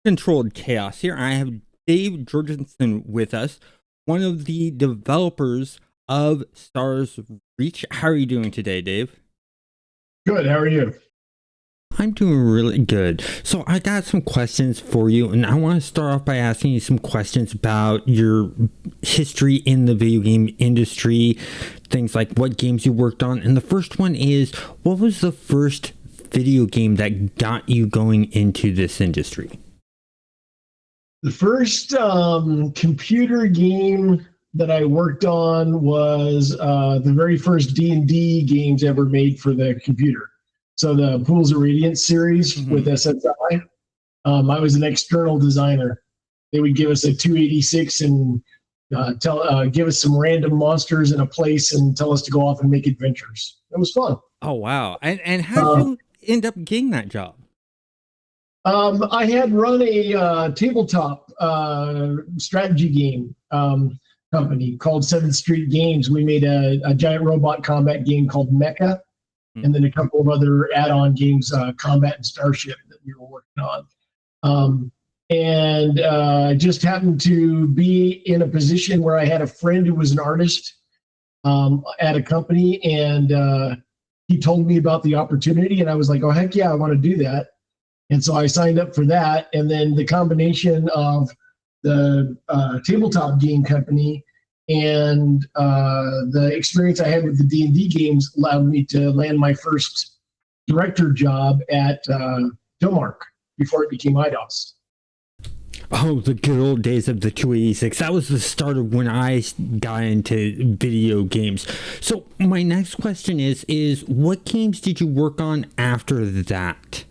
Controlled Chaos here. I have Dave Georgeson with us, one of the developers of Stars Reach. How are you doing today, Dave? Good. How are you? I'm doing really good. So I got some questions for you, and I want to start off by asking you some questions about your history in the video game industry, things like what games you worked on. And the first one is, what was the first video game that got you going into this industry? The first computer game that I worked on was the very first D&D games ever made for the computer. So the Pools of Radiance series with SSI. I was an external designer. They would give us a 286 and give us some random monsters in a place and tell us to go off and make adventures. It was fun. Oh, wow. And how did you end up getting that job? I had run a tabletop strategy game company called 7th Street Games. We made a giant robot combat game called Mecha, and then a couple of other add-on games, Combat and Starship, that we were working on. I just happened to be in a position where I had a friend who was an artist at a company, and he told me about the opportunity, and I was like, oh, heck yeah, I want to do that. And so I signed up for that. And then the combination of the tabletop game company and the experience I had with the D&D games allowed me to land my first director job at Domark before it became IDOS. Oh, the good old days of the 286. That was the start of when I got into video games. So my next question is what games did you work on after that?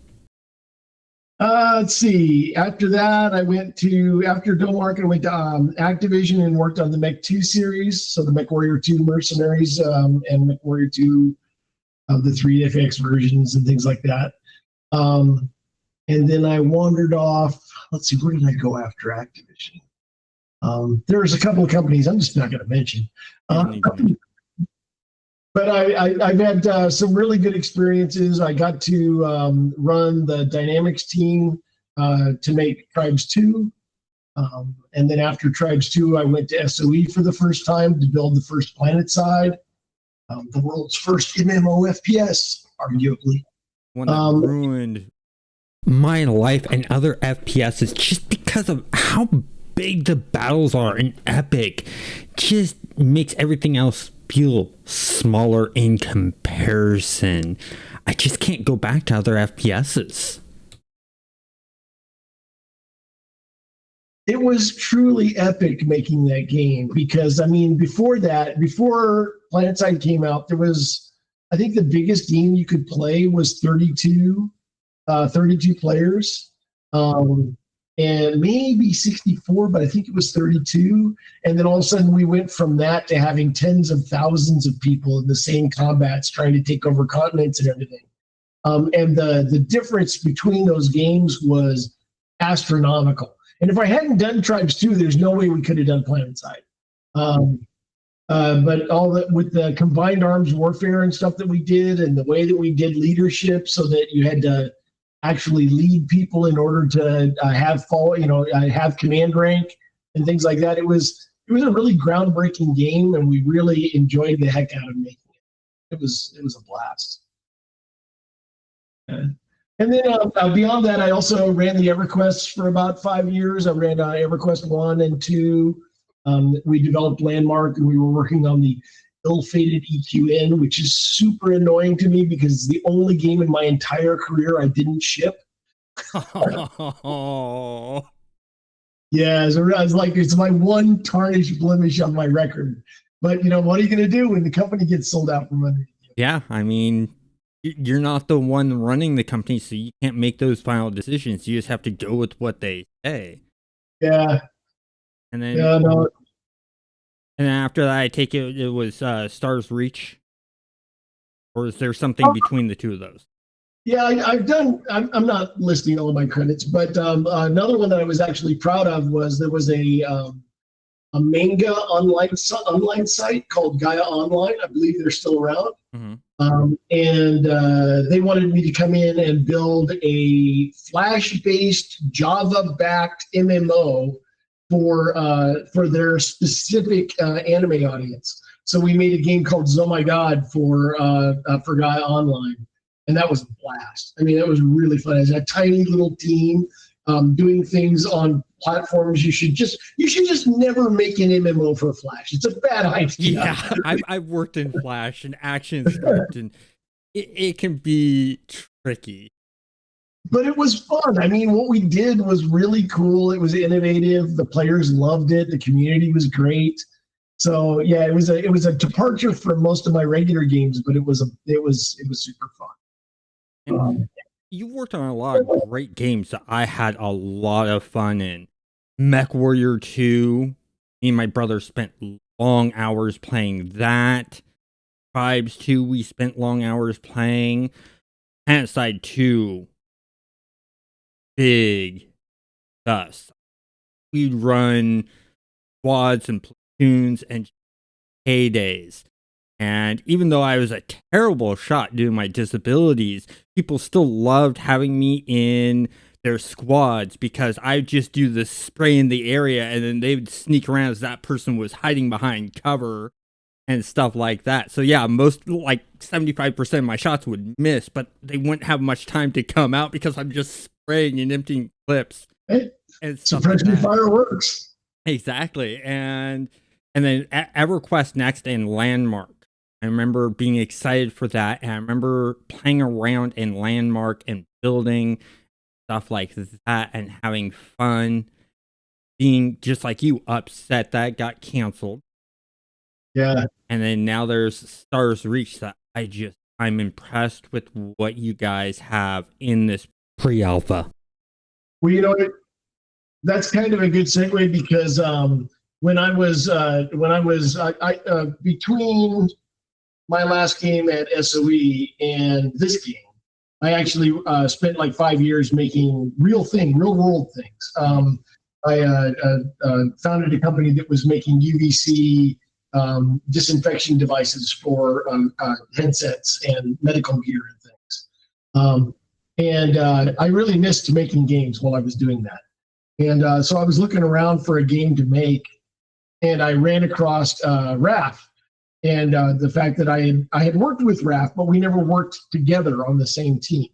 Let's see. After that, after Domark, I went to Activision and worked on the Mech 2 series. So the Mech Warrior 2 Mercenaries and Mech Warrior 2 of the 3FX versions and things like that. And then I wandered off. Let's see, where did I go after Activision? There's a couple of companies I'm just not going to mention. But I've had some really good experiences. I got to run the Dynamics team to make Tribes 2. And then after Tribes 2, I went to SOE for the first time to build the first PlanetSide, the world's first MMO FPS, arguably. One that ruined my life and other FPSs just because of how big the battles are, and Epic just makes everything else feel smaller in comparison. I just can't go back to other FPSs. It was truly epic making that game because, I mean, before PlanetSide came out, there was, I think the biggest game you could play was 32 players. And maybe 64, but I think it was 32. And then all of a sudden we went from that to having tens of thousands of people in the same combats trying to take over continents and everything. And the difference between those games was astronomical. And if I hadn't done Tribes 2, there's no way we could have done PlanetSide. But all that with the combined arms warfare and stuff that we did, and the way that we did leadership so that you had to actually lead people in order to have command rank and things like that. It was a really groundbreaking game, and we really enjoyed the heck out of making it. It was a blast. And then beyond that, I also ran the EverQuest for about 5 years. I ran EverQuest 1 and 2. We developed Landmark, and we were working on the ill-fated EQN, which is super annoying to me because it's the only game in my entire career I didn't ship. Oh. Yeah, it's my one tarnished blemish on my record. But what are you going to do when the company gets sold out from under you? Yeah, I mean, you're not the one running the company, so you can't make those final decisions. You just have to go with what they say. Yeah. And then yeah, no. And then after that, I take it was Stars Reach, or is there something between the two of those? Yeah, I've done. I'm not listing all of my credits, but another one that I was actually proud of was there was a manga online site called Gaia Online. I believe they're still around. And they wanted me to come in and build a Flash-based, Java-backed MMO for their specific anime audience. So we made a game called Oh My God for Gaia Online, and that was a blast. I mean, that was really fun. As a tiny little team doing things on platforms, you should just never make an MMO for Flash. It's a bad idea. Yeah, I've worked in Flash and ActionScript, and it can be tricky. But it was fun. I mean, what we did was really cool. It was innovative. The players loved it. The community was great. So yeah, it was a departure from most of my regular games, but it was super fun. You worked on a lot of great games that I had a lot of fun in. Mech Warrior 2. Me and my brother spent long hours playing that. Tribes 2, we spent long hours playing. Planetside 2. Big dust. We'd run squads and platoons and heydays. And even though I was a terrible shot due to my disabilities, people still loved having me in their squads because I would just do the spray in the area and then they would sneak around as that person was hiding behind cover and stuff like that. So yeah, most like 75% of my shots would miss, but they wouldn't have much time to come out because I'm just spraying and emptying clips. Hey, and stuff like that. Fireworks. Exactly. And then EverQuest Next and Landmark. I remember being excited for that, and I remember playing around in Landmark and building stuff like that and having fun, being just like you, upset that got canceled. Yeah. And then now there's Stars Reach that I'm impressed with what you guys have in this pre-alpha. Well, you know, that's kind of a good segue because when I was between my last game at SOE and this game, I actually spent like 5 years making real world things. I founded a company that was making UVC disinfection devices for headsets and medical gear and things. And I really missed making games while I was doing that. And so I was looking around for a game to make, and I ran across Raph. And the fact that I had worked with Raph, but we never worked together on the same team.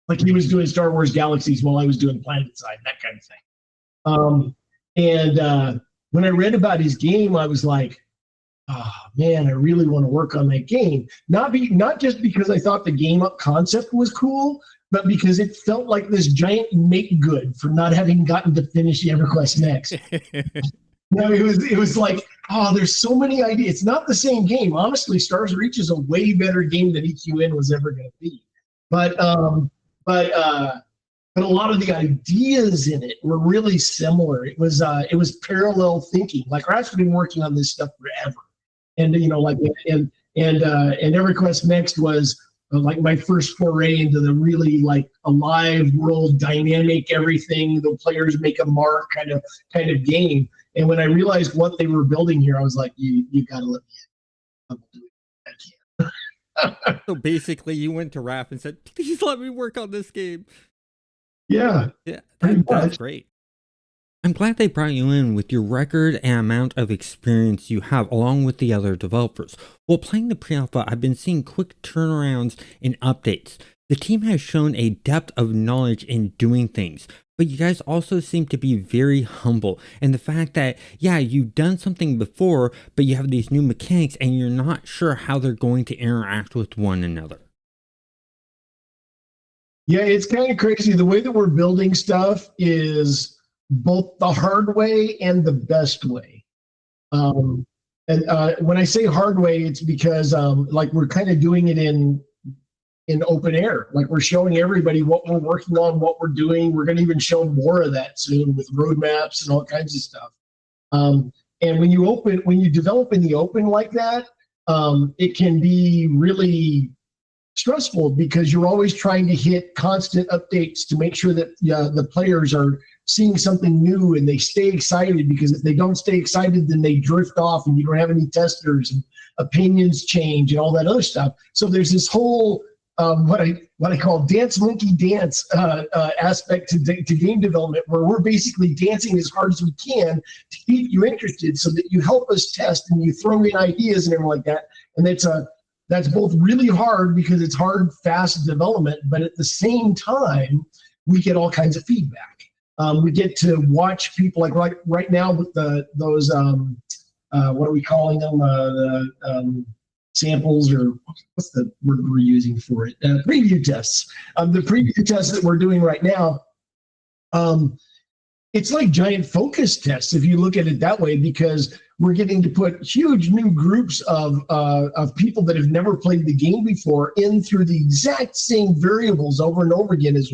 Like he was doing Star Wars Galaxies while I was doing PlanetSide, that kind of thing. And when I read about his game, I was like, oh man, I really want to work on that game. Not just because I thought the game concept was cool, but because it felt like this giant make good for not having gotten to finish EverQuest Next. No, it was like, oh, there's so many ideas. It's not the same game. Honestly, Stars Reach is a way better game than EQN was ever going to be. But a lot of the ideas in it were really similar. It was parallel thinking. Like Raph's been working on this stuff forever, and and EverQuest Next was like my first foray into the really like alive world, dynamic, everything the players make a mark kind of game. And when I realized what they were building here, I was like, you got to let me in. I can't. So basically, you went to Raph and said, please let me work on this game. Yeah. Yeah, that's great. I'm glad they brought you in with your record and amount of experience you have along with the other developers. While playing the pre-alpha, I've been seeing quick turnarounds and updates. The team has shown a depth of knowledge in doing things, but you guys also seem to be very humble. And the fact that, yeah, you've done something before, but you have these new mechanics and you're not sure how they're going to interact with one another. Yeah, it's kind of crazy. The way that we're building stuff is both the hard way and the best way. And when I say hard way, it's because like we're kind of doing it in open air. Like we're showing everybody what we're working on, what we're doing. We're going to even show more of that soon with roadmaps and all kinds of stuff. And when you develop in the open like that, it can be really stressful because you're always trying to hit constant updates to make sure that the players are seeing something new and they stay excited, because if they don't stay excited, then they drift off and you don't have any testers. And opinions change and all that other stuff. So there's this whole what I call dance monkey dance aspect to game development, where we're basically dancing as hard as we can to keep you interested, so that you help us test and you throw in ideas and everything like that. And that's both really hard because it's hard, fast development, but at the same time, we get all kinds of feedback. We get to watch people, like right now with those what are we calling them? Samples, or what's the word we're using for it? Preview tests. The preview tests that we're doing right now, it's like giant focus tests if you look at it that way, because we're getting to put huge new groups of people that have never played the game before in through the exact same variables over and over again as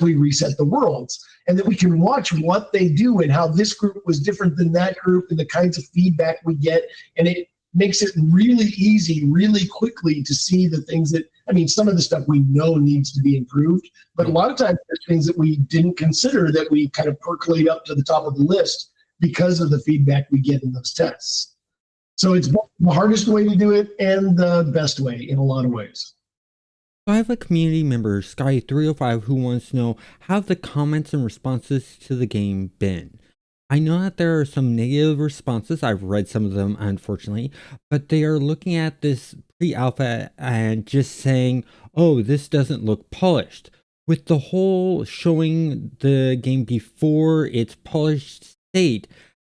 we reset the worlds, and that we can watch what they do and how this group was different than that group and the kinds of feedback we get. And it makes it really easy, really quickly to see the things that, I mean, some of the stuff we know needs to be improved, but a lot of times there's things that we didn't consider that we kind of percolate up to the top of the list because of the feedback we get in those tests. So it's both the hardest way to do it and the best way in a lot of ways. I have a community member, Sky305, who wants to know how the comments and responses to the game been. I know that there are some negative responses. I've read some of them, unfortunately, but they are looking at this pre-alpha and just saying, oh, this doesn't look polished. With the whole showing the game before its polished state,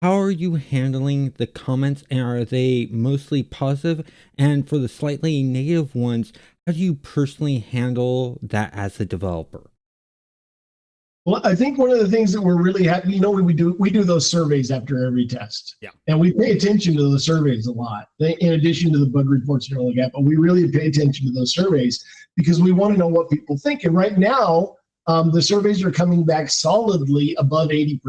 how are you handling the comments, and are they mostly positive? And for the slightly negative ones, how do you personally handle that as a developer? Well, I think one of the things that we're really happy, we do those surveys after every test. Yeah. And we pay attention to the surveys a lot, in addition to the bug reports and all that. But we really pay attention to those surveys because we want to know what people think. And right now, the surveys are coming back solidly above 80%.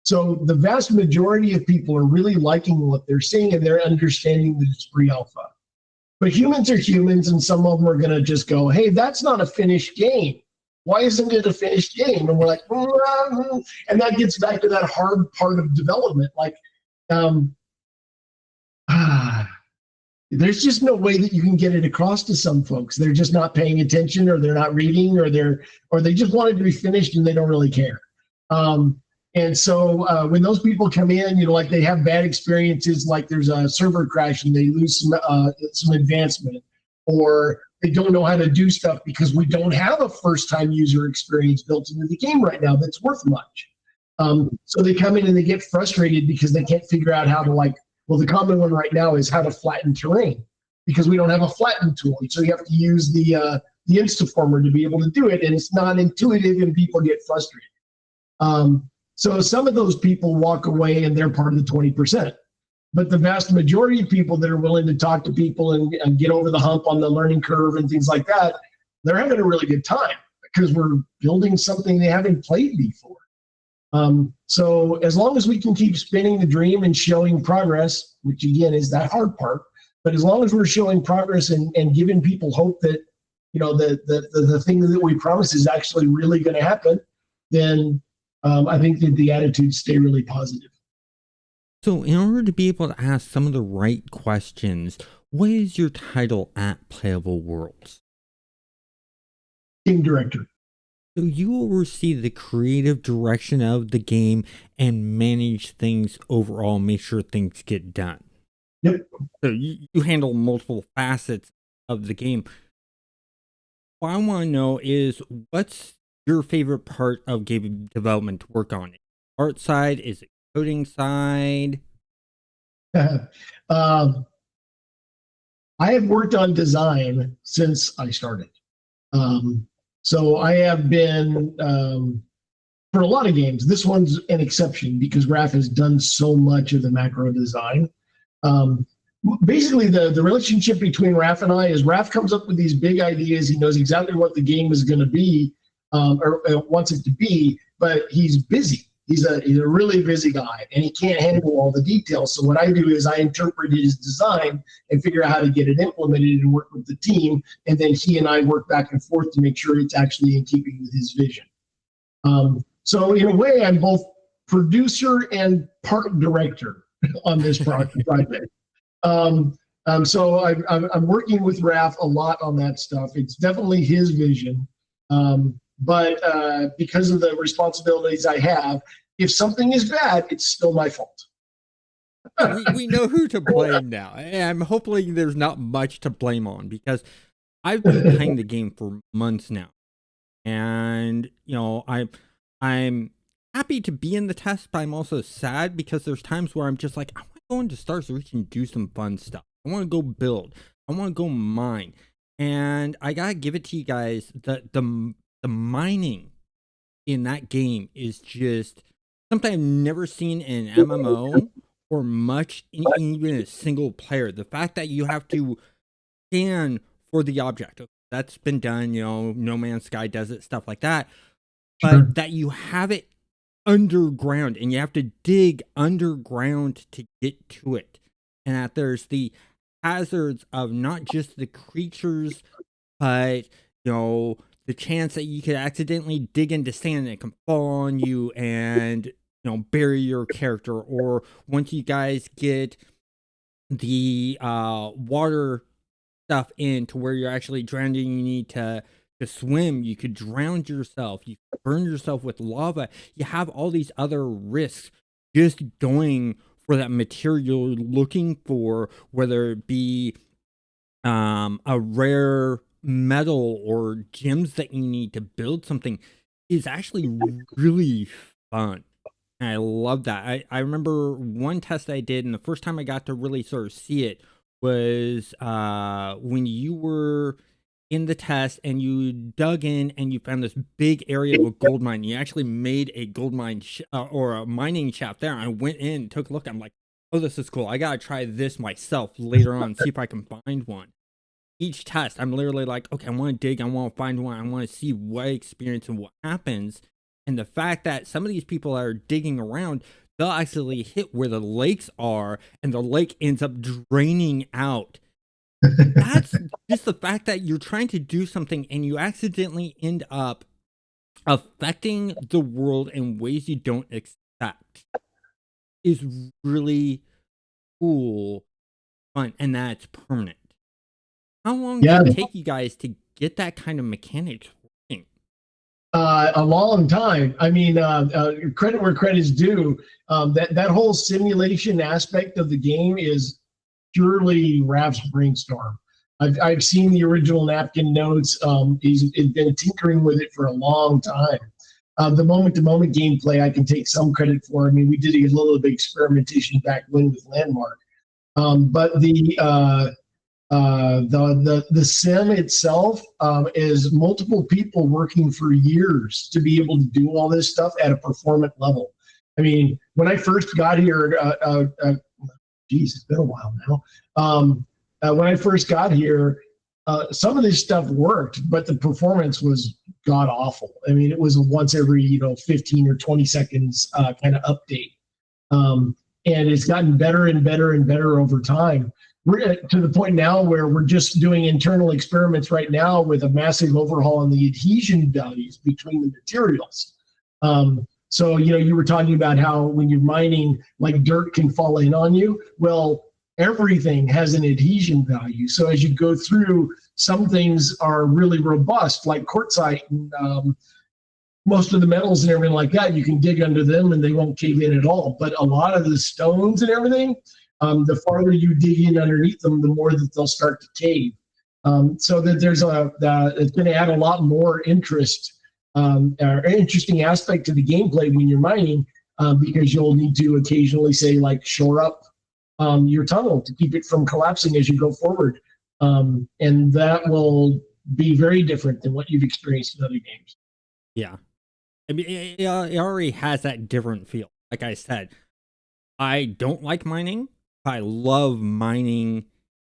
So the vast majority of people are really liking what they're seeing, and they're understanding that it's pre-alpha. But humans are humans, and some of them are going to just go, hey, that's not a finished game. Why isn't it a finished game? And we're like, and that gets back to that hard part of development. Like, there's just no way that you can get it across to some folks. They're just not paying attention, or they're not reading, or they just want it to be finished and they don't really care. And so when those people come in, like they have bad experiences, like there's a server crash and they lose some advancement, or they don't know how to do stuff because we don't have a first-time user experience built into the game right now that's worth much. So they come in and they get frustrated because they can't figure out how to, well, the common one right now is how to flatten terrain, because we don't have a flatten tool. So you have to use the Instaformer to be able to do it, and it's not intuitive and people get frustrated. So some of those people walk away and they're part of the 20%. But the vast majority of people that are willing to talk to people and get over the hump on the learning curve and things like that, they're having a really good time because we're building something they haven't played before. So as long as we can keep spinning the dream and showing progress, which again is that hard part, but as long as we're showing progress and giving people hope that, the thing that we promise is actually really going to happen, then I think that the attitudes stay really positive. So in order to be able to ask some of the right questions, what is your title at Playable Worlds? Game director. So you will receive the creative direction of the game and manage things overall, make sure things get done. Yep. So you handle multiple facets of the game. What I want to know is, what's your favorite part of game development to work on? Art side? Is it coding side? I have worked on design since I started. So I have been, for a lot of games, this one's an exception because Raph has done so much of the macro design. Basically, the relationship between Raph and I is Raph comes up with these big ideas. He knows exactly what the game is going to be, or wants it to be, but he's busy. He's a really busy guy, and he can't handle all the details. So what I do is I interpret his design and figure out how to get it implemented and work with the team, and then he and I work back and forth to make sure it's actually in keeping with his vision. So in a way, I'm both producer and part director on this project. So I'm working with Raph a lot on that stuff. It's definitely his vision. But because of the responsibilities I have, if something is bad, it's still my fault. We know who to blame now. And I'm hoping there's not much to blame on, because I've been playing the game for months now. And, I'm happy to be in the test, but I'm also sad because there's times where I'm just like, I want to go into Star Reach and do some fun stuff. I want to go build. I want to go mine. And I gotta give it to you guys, the mining in that game is just something I've never seen in an MMO, or much in even a single player. The fact that you have to scan for the object, that's been done, No Man's Sky does it, stuff like that. Sure. But that you have it underground and you have to dig underground to get to it. And that there's the hazards of not just the creatures, but, the chance that you could accidentally dig into sand and it can fall on you and, bury your character. Or once you guys get the water stuff in to where you're actually drowning, you need to swim, you could drown yourself, you could burn yourself with lava. You have all these other risks just going for that material you're looking for, whether it be a rare metal or gems that you need to build something, is actually really fun. And I love that. I remember one test I did, and the first time I got to really sort of see it was when you were in the test and you dug in and you found this big area of a gold mine. You actually made a gold mine or a mining shaft there. I went in, took a look. I'm like, oh, this is cool. I got to try this myself later on, see if I can find one. Each test, I'm literally like, okay, I want to dig, I want to find one, I want to see what I experience and what happens. And the fact that some of these people are digging around, they'll actually hit where the lakes are, and the lake ends up draining out. That's just the fact that you're trying to do something and you accidentally end up affecting the world in ways you don't expect is really cool, fun, and that's permanent. How long Yeah, did it take you guys to get that kind of mechanics working? a long time. I mean, credit where credit's due. That whole simulation aspect of the game is purely Raph's brainstorm. I've seen the original napkin notes. He's been tinkering with it for a long time. The moment-to-moment gameplay, I can take some credit for. I mean, we did a little bit of experimentation back when with Landmark, but the sim itself is multiple people working for years to be able to do all this stuff at a performant level. I mean, when I first got here, geez, it's been a while now. When I first got here, some of this stuff worked, but the performance was god awful. I mean, it was a once every 15 or 20 seconds kind of update, and it's gotten better and better and better over time. We're to the point now where we're just doing internal experiments right now with a massive overhaul on the adhesion values between the materials. So, you were talking about how when you're mining, like dirt can fall in on you. Well, everything has an adhesion value. So as you go through, some things are really robust, like quartzite and most of the metals and everything like that. You can dig under them and they won't cave in at all. But a lot of the stones and everything, the farther you dig in underneath them, the more that they'll start to cave. So that it's going to add a lot more interest or interesting aspect to the gameplay when you're mining, because you'll need to occasionally say like shore up your tunnel to keep it from collapsing as you go forward, and that will be very different than what you've experienced in other games. Yeah. I mean, it already has that different feel. Like I said, I don't like mining, but I love mining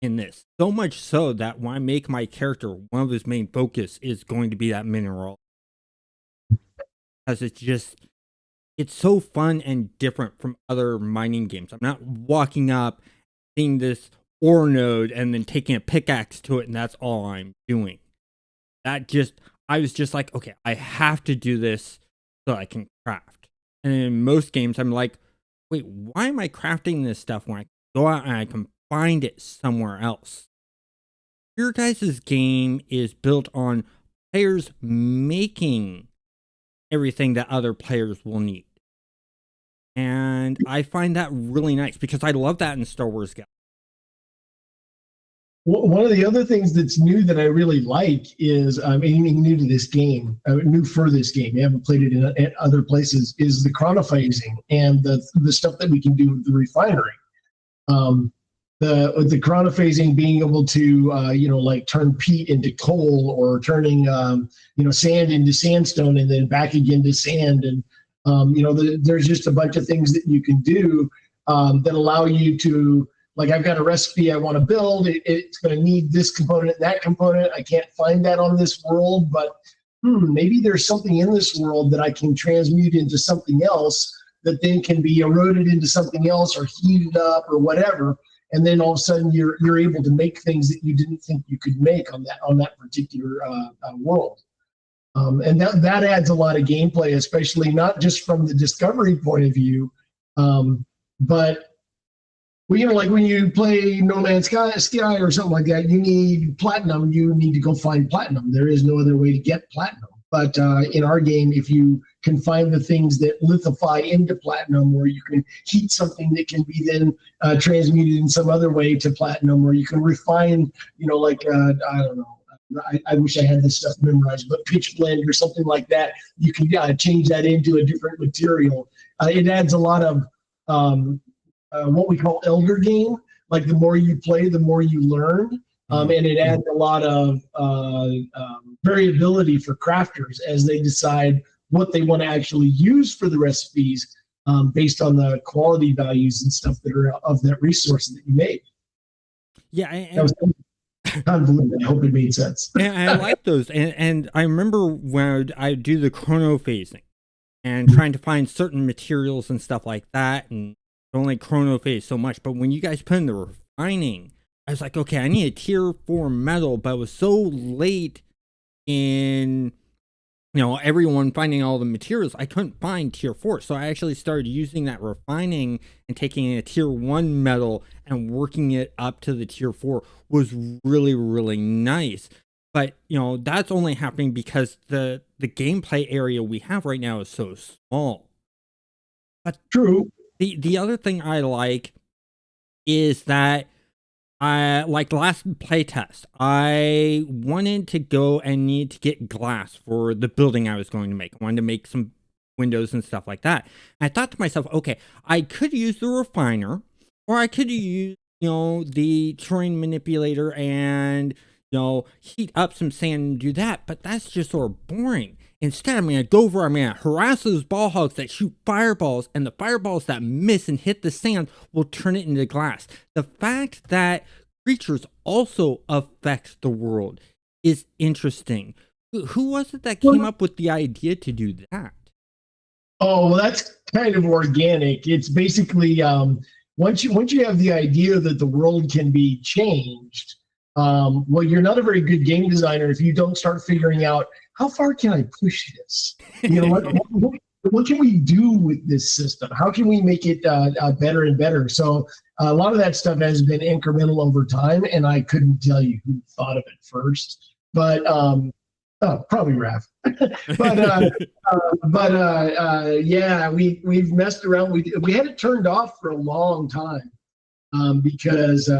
in this. So much so that when I make my character, one of his main focus is going to be that mineral. Because it's so fun and different from other mining games. I'm not walking up, seeing this ore node, and then taking a pickaxe to it, and that's all I'm doing. I was just like, okay, I have to do this so I can craft. And in most games, I'm like, wait, why am I crafting this stuff when I go out and I can find it somewhere else. Your guys' game is built on players making everything that other players will need. And I find that really nice because I love that in Star Wars Galaxy. One of the other things that's new that I really like is, anything new to this game, new for this game, you haven't played it in other places, is the chronophasing and the stuff that we can do with the refinery. The chronophasing, being able to, like turn peat into coal, or turning, sand into sandstone and then back again to sand. And, there's just a bunch of things that you can do that allow you to, like, I've got a recipe I want to build. It's going to need this component, that component. I can't find that on this world, but maybe there's something in this world that I can transmute into something else that then can be eroded into something else or heated up or whatever. And then all of a sudden you're able to make things that you didn't think you could make on that particular world. And that adds a lot of gameplay, especially not just from the discovery point of view, but like when you play No Man's Sky or something like that, you need platinum. You need to go find platinum. There is no other way to get platinum. But in our game, if you can find the things that lithify into platinum, or you can heat something that can be then transmuted in some other way to platinum, or you can refine, I don't know. I wish I had this stuff memorized, but pitch blend or something like that, you can change that into a different material. It adds a lot of what we call elder game. Like the more you play, the more you learn. And it adds a lot of variability for crafters as they decide what they want to actually use for the recipes based on the quality values and stuff that are of that resource that you made. Yeah. That was convoluted. I hope it made sense. And I like those. And I remember when I do the chrono phasing and trying to find certain materials and stuff like that, and only chrono phase so much. But when you guys put in the refining, I was like, okay, I need a tier 4 metal, but it was so late in, everyone finding all the materials, I couldn't find tier 4. So I actually started using that refining and taking a tier 1 metal and working it up to the tier 4 was really, really nice. But, that's only happening because the gameplay area we have right now is so small. But true. The other thing I like is that like last playtest, I wanted to go and need to get glass for the building I was going to make. I wanted to make some windows and stuff like that. And I thought to myself, okay, I could use the refiner, or I could use, the terrain manipulator and, heat up some sand and do that. But that's just sort of boring. Instead, I'm going to go over, I'm going to harass those ball hogs that shoot fireballs, and the fireballs that miss and hit the sand will turn it into glass. The fact that creatures also affect the world is interesting. Who was it that came up with the idea to do that? Oh, well, that's kind of organic. It's basically once you have the idea that the world can be changed, well, you're not a very good game designer if you don't start figuring out, how far can I push this? What can we do with this system? How can we make it better and better? So a lot of that stuff has been incremental over time, and I couldn't tell you who thought of it first. But probably Raph. Yeah, we've messed around. We had it turned off for a long time because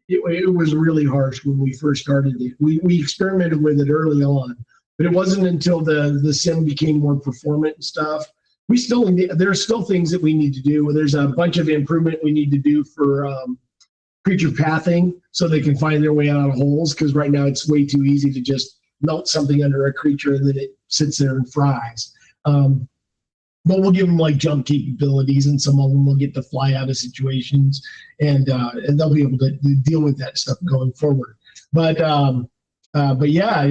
it was really harsh when we first started it. We experimented with it early on, but it wasn't until the sim became more performant and stuff. There's still things that we need to do. There's a bunch of improvement we need to do for creature pathing so they can find their way out of holes, because right now it's way too easy to just melt something under a creature and then it sits there and fries. But we'll give them like jump capabilities, and some of them will get to fly out of situations, and they'll be able to deal with that stuff going forward. But yeah,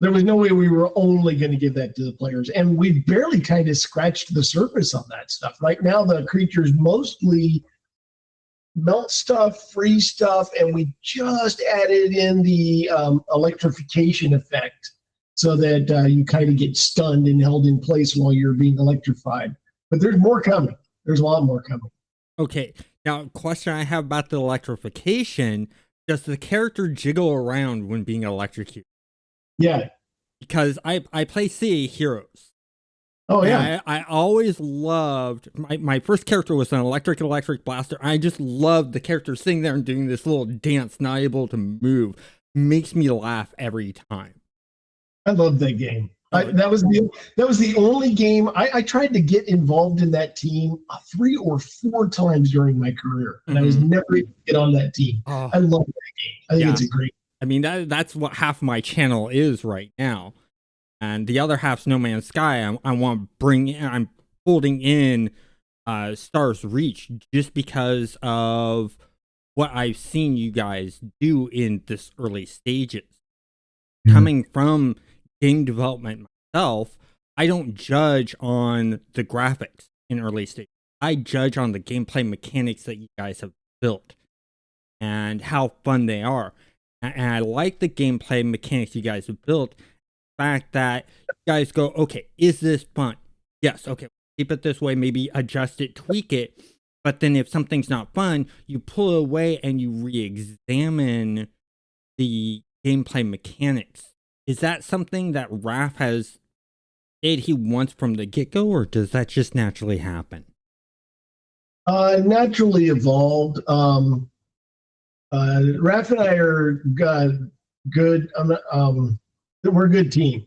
there was no way we were only going to give that to the players, and we barely kind of scratched the surface on that stuff. Right now, the creatures mostly melt stuff, freeze stuff, and we just added in the electrification effect, so that you kind of get stunned and held in place while you're being electrified. But there's more coming. There's a lot more coming. Okay, now question I have about the electrification: does the character jiggle around when being electrocuted? Yeah. Because I play CA Heroes. Oh And yeah. I always loved my first character was an electric blaster. I just loved the character sitting there and doing this little dance, not able to move. Makes me laugh every time. I love that game. Oh, That was the only game I tried to get involved in that team 3 or 4 times during my career, and I was never able to get on that team. oh, I love that game. I think yeah. it's a great. I mean that's what half my channel is right now, and the other half's No Man's Sky. I want to bring in. I'm holding in Stars Reach just because of what I've seen you guys do in this early stages. Coming from game development myself, I don't judge on the graphics in early stage. I judge on the gameplay mechanics that you guys have built and how fun they are. And I like the gameplay mechanics you guys have built. The fact that you guys go, okay, is this fun? Yes, okay, keep it this way, maybe adjust it, tweak it. But then if something's not fun, you pull it away and you re-examine the gameplay mechanics. Is that something that Raph has said he wants from the get-go, or does that just naturally happen? Naturally evolved. Raph and I are good. We're a good team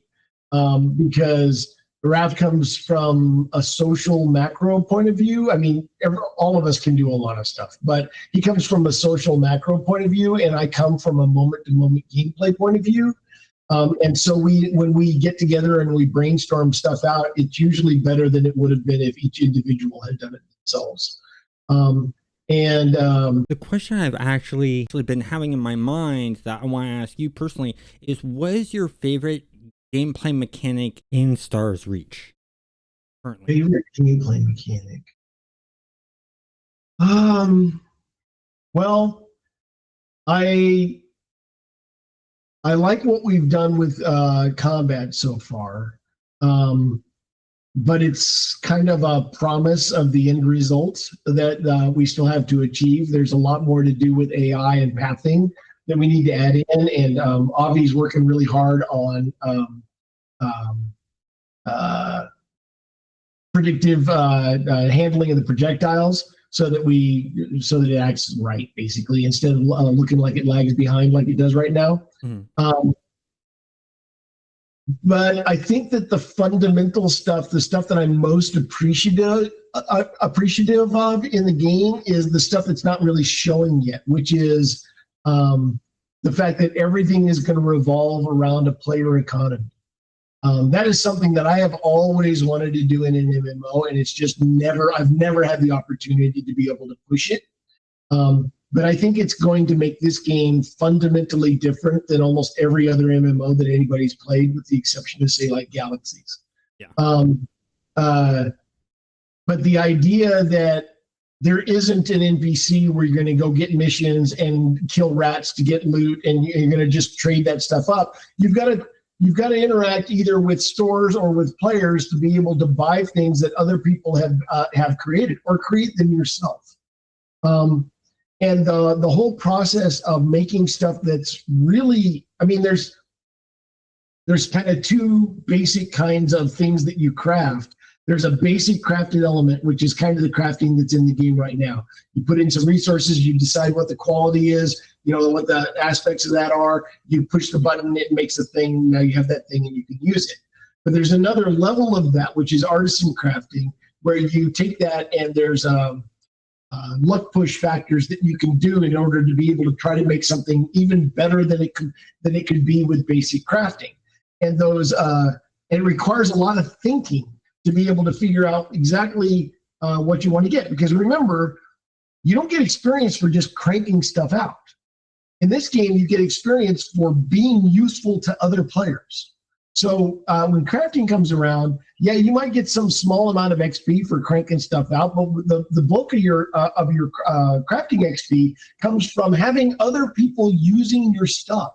because Raph comes from a social macro point of view. I mean, all of us can do a lot of stuff, but he comes from a social macro point of view, and I come from a moment-to-moment gameplay point of view. And so when we get together and we brainstorm stuff out, it's usually better than it would have been if each individual had done it themselves. The question I've actually been having in my mind that I want to ask you personally is, what is your favorite gameplay mechanic in Stars Reach currently? Favorite gameplay mechanic? Well, I like what we've done with combat so far, but it's kind of a promise of the end result that we still have to achieve. There's a lot more to do with AI and pathing that we need to add in, and Avi's working really hard on predictive handling of the projectiles so that it acts right, basically, instead of looking like it lags behind like it does right now. But I think that the fundamental stuff, the stuff that I'm most appreciative of in the game, is the stuff that's not really showing yet, which is the fact that everything is going to revolve around a player economy. That is something that I have always wanted to do in an MMO, and it's just I've never had the opportunity to be able to push it. But I think it's going to make this game fundamentally different than almost every other MMO that anybody's played, with the exception of, say, like Galaxies. Yeah. But the idea that there isn't an NPC where you're going to go get missions and kill rats to get loot, and you're going to just trade that stuff up. You've got to interact either with stores or with players to be able to buy things that other people have created, or create them yourself. And the whole process of making stuff that's really, I mean, there's kind of two basic kinds of things that you craft. There's a basic crafted element, which is kind of the crafting that's in the game right now. You put in some resources, you decide what the quality is, what the aspects of that are. You push the button, it makes a thing. Now you have that thing and you can use it. But there's another level of that, which is artisan crafting, where you take that and there's luck push factors that you can do in order to be able to try to make something even better than it could be with basic crafting. And those it requires a lot of thinking to be able to figure out exactly what you want to get. Because remember, you don't get experience for just cranking stuff out. In this game, you get experience for being useful to other players. So when crafting comes around, yeah, you might get some small amount of XP for cranking stuff out, but the bulk of your crafting XP comes from having other people using your stuff.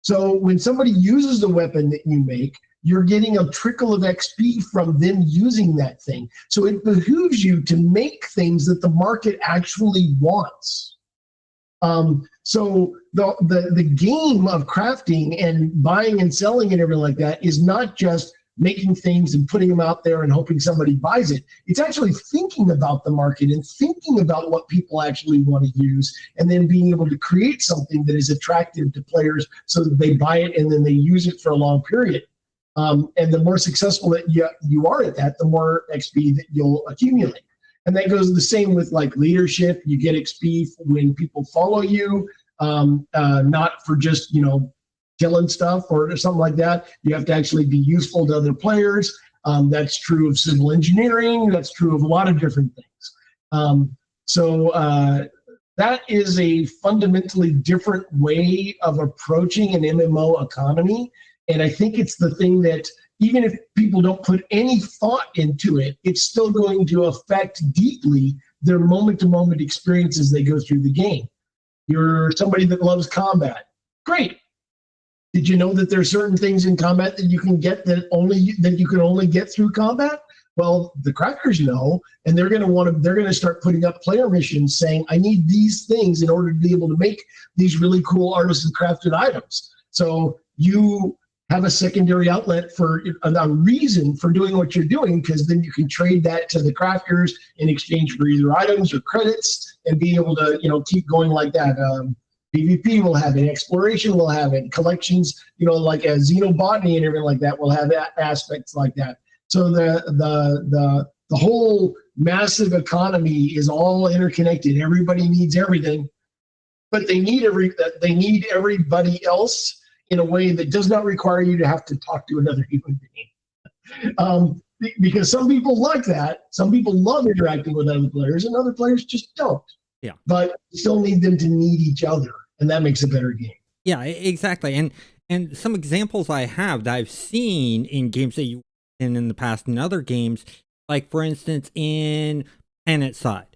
So when somebody uses the weapon that you make, you're getting a trickle of XP from them using that thing. So it behooves you to make things that the market actually wants. So the game of crafting and buying and selling and everything like that is not just making things and putting them out there and hoping somebody buys it. It's actually thinking about the market and thinking about what people actually want to use, and then being able to create something that is attractive to players so that they buy it and then they use it for a long period. And the more successful that you are at that, the more XP that you'll accumulate. And that goes the same with like leadership. You get XP when people follow you, not for just, killing stuff or something like that. You have to actually be useful to other players. That's true of civil engineering. That's true of a lot of different things. So that is a fundamentally different way of approaching an MMO economy. And I think it's the thing that even if people don't put any thought into it, it's still going to affect deeply their moment-to-moment experience as they go through the game. You're somebody that loves combat. Great. Did you know that there are certain things in combat that you can get that you can only get through combat? Well, the crackers know, and they're going to start putting up player missions saying, I need these things in order to be able to make these really cool artisan crafted items. So you have a secondary outlet for a reason for doing what you're doing, because then you can trade that to the crafters in exchange for either items or credits and be able to, keep going like that. PvP will have it, exploration will have it, collections, like a xenobotany and everything like that will have aspects like that. So the whole massive economy is all interconnected. Everybody needs everything, but they need everybody else in a way that does not require you to have to talk to another human being. Because some people like that. Some people love interacting with other players, and other players just don't. Yeah. But you still need them to need each other, and that makes a better game. Yeah, exactly. And some examples I have that I've seen in games that you in the past and other games, like for instance in PlanetSide,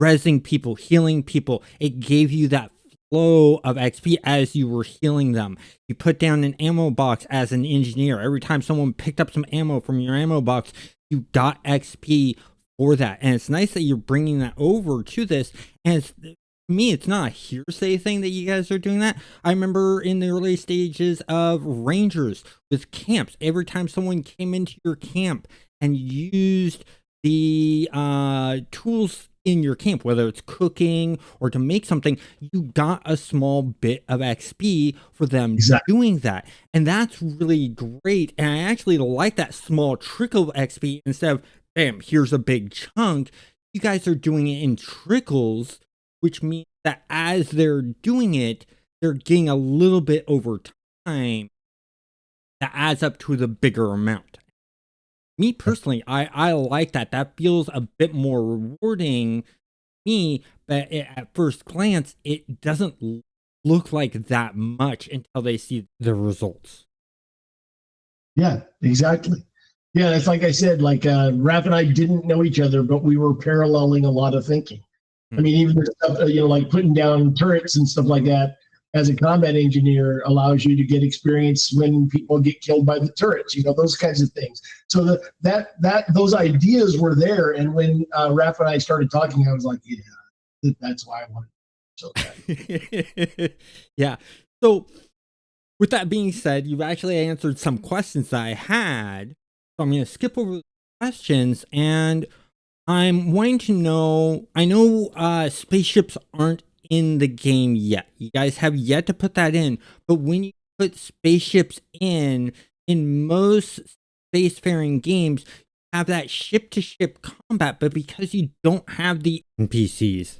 rezzing people, healing people, it gave you that flow of XP as you were healing them. You put down an ammo box as an engineer. Every time someone picked up some ammo from your ammo box, you got XP for that. And it's nice that you're bringing that over to this. And to me, it's not a hearsay thing that you guys are doing that. I remember in the early stages of Rangers with camps, every time someone came into your camp and used the tools in your camp, whether it's cooking or to make something, you got a small bit of XP for them doing that. And that's really great. And I actually like that small trickle of XP instead of, bam, here's a big chunk. You guys are doing it in trickles, which means that as they're doing it, they're getting a little bit over time that adds up to the bigger amount. Me personally, I like that. That feels a bit more rewarding to me, but at first glance, it doesn't look like that much until they see the results. Yeah, exactly. Yeah, it's like I said, like Raph and I didn't know each other, but we were paralleling a lot of thinking. I mean, even the stuff, like putting down turrets and stuff like that as a combat engineer allows you to get experience when people get killed by the turrets, those kinds of things. So those ideas were there. And when Raph and I started talking, I was like, yeah, that's why I wanted to. Yeah. So with that being said, you've actually answered some questions that I had. So I'm going to skip over the questions, and I'm wanting to know, I know spaceships aren't in the game yet. You guys have yet to put that in, but when you put spaceships in most spacefaring games, you have that ship-to-ship combat, but because you don't have the NPCs,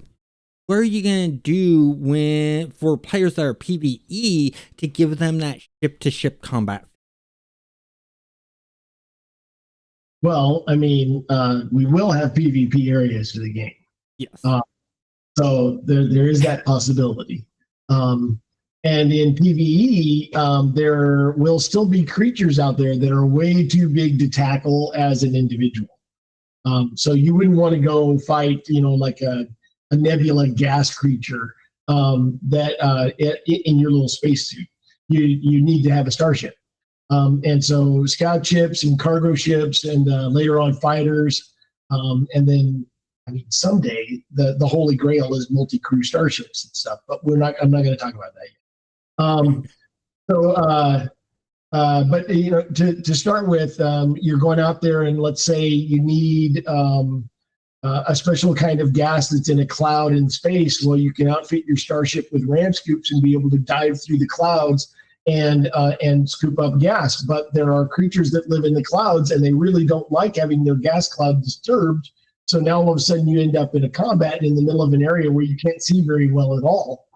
what are you going to do for players that are PvE to give them that ship-to-ship combat? Well, I mean, we will have PvP areas for the game. Yes. So there is that possibility. And in PvE, there will still be creatures out there that are way too big to tackle as an individual. So you wouldn't want to go fight, like a nebula gas creature that in your little spacesuit. You need to have a starship. And so scout ships and cargo ships and later on fighters. And then, I mean, someday the holy grail is multi-crew starships and stuff, but I'm not going to talk about that yet. But you know, to start with, you're going out there and let's say you need a special kind of gas that's in a cloud in space. Well, you can outfit your starship with ram scoops and be able to dive through the clouds and scoop up gas. But there are creatures that live in the clouds and they really don't like having their gas cloud disturbed. So now all of a sudden you end up in a combat in the middle of an area where you can't see very well at all.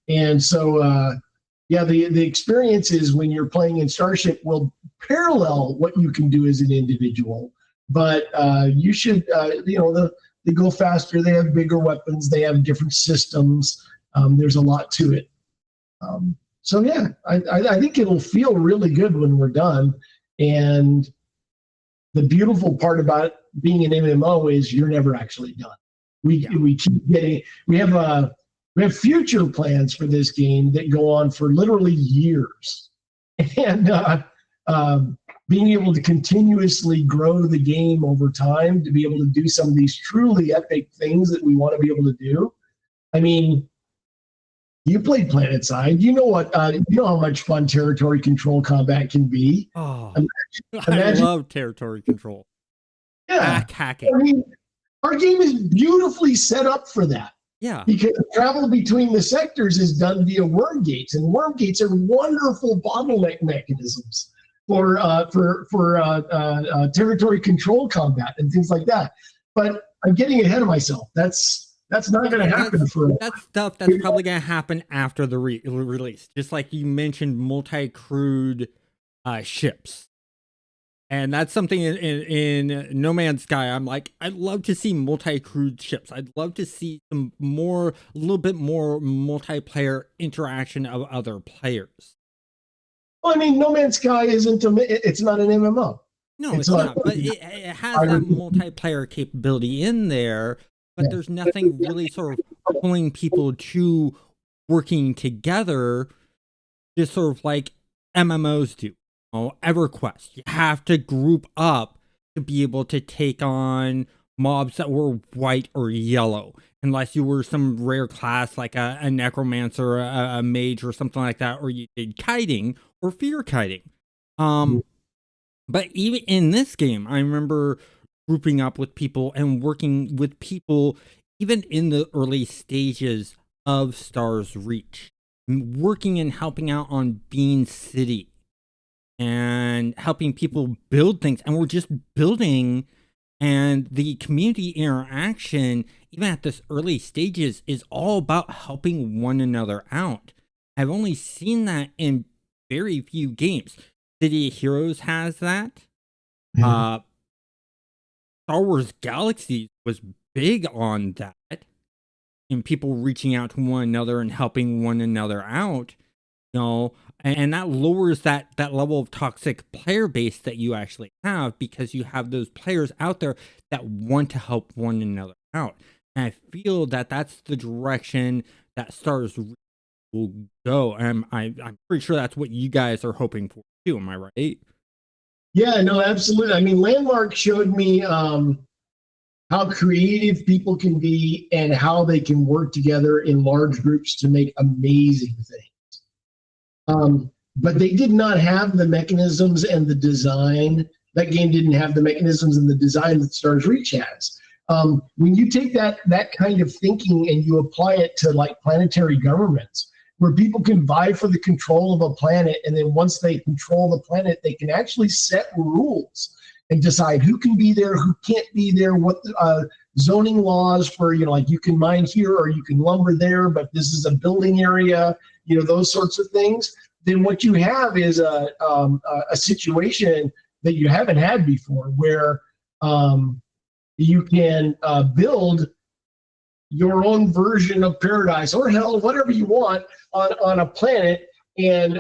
And so, yeah, the experiences when you're playing in Starship will parallel what you can do as an individual. But you should, you know, they go faster. They have bigger weapons. They have different systems. There's a lot to it. So yeah, I think it'll feel really good when we're done. And the beautiful part about being an MMO is you're never actually done. We keep getting. We have future plans for this game that go on for literally years, and being able to continuously grow the game over time to be able to do some of these truly epic things that we want to be able to do. I mean, you played PlanetSide. You know what? You know how much fun territory control combat can be. Oh, I love territory control. Yeah, hacking. I mean, our game is beautifully set up for that. Yeah, because travel between the sectors is done via worm gates, and worm gates are wonderful bottleneck mechanisms for territory control combat and things like that. But I'm getting ahead of myself. That's not going to happen for that stuff. That's probably going to happen after the release. Just like you mentioned, multi-crewed ships. And that's something in No Man's Sky. I'm like, I'd love to see multi-crewed ships. I'd love to see a little bit more multiplayer interaction of other players. Well, I mean, No Man's Sky it's not an MMO. No, it's not. But it has that multiplayer capability in there. But there's nothing really sort of pulling people to working together, just sort of like MMOs do. EverQuest, you have to group up to be able to take on mobs that were white or yellow, unless you were some rare class like a necromancer, a mage, or something like that, or you did kiting or fear kiting. But even in this game, I remember grouping up with people and working with people even in the early stages of Star's Reach, working and helping out on Bean City and helping people build things. And we're just building, and the community interaction, even at this early stages, is all about helping one another out. I've only seen that in very few games. City of Heroes has that. Star Wars Galaxies was big on that, and people reaching out to one another and helping one another out, you know, and that lowers that level of toxic player base that you actually have, because you have those players out there that want to help one another out. And I feel that that's the direction that Stars will go. And I'm pretty sure that's what you guys are hoping for too. Am I right? Yeah, no, absolutely. I mean, Landmark showed me how creative people can be and how they can work together in large groups to make amazing things. But they did not have the mechanisms and the design. That game didn't have the mechanisms and the design that Stars Reach has. When you take that kind of thinking and you apply it to like planetary governments, where people can vie for the control of a planet, and then once they control the planet, they can actually set rules and decide who can be there, who can't be there, what zoning laws for, you know, like you can mine here or you can lumber there, but this is a building area, you know, those sorts of things. Then what you have is a situation that you haven't had before, where you can build your own version of paradise or hell, whatever you want, on a planet, and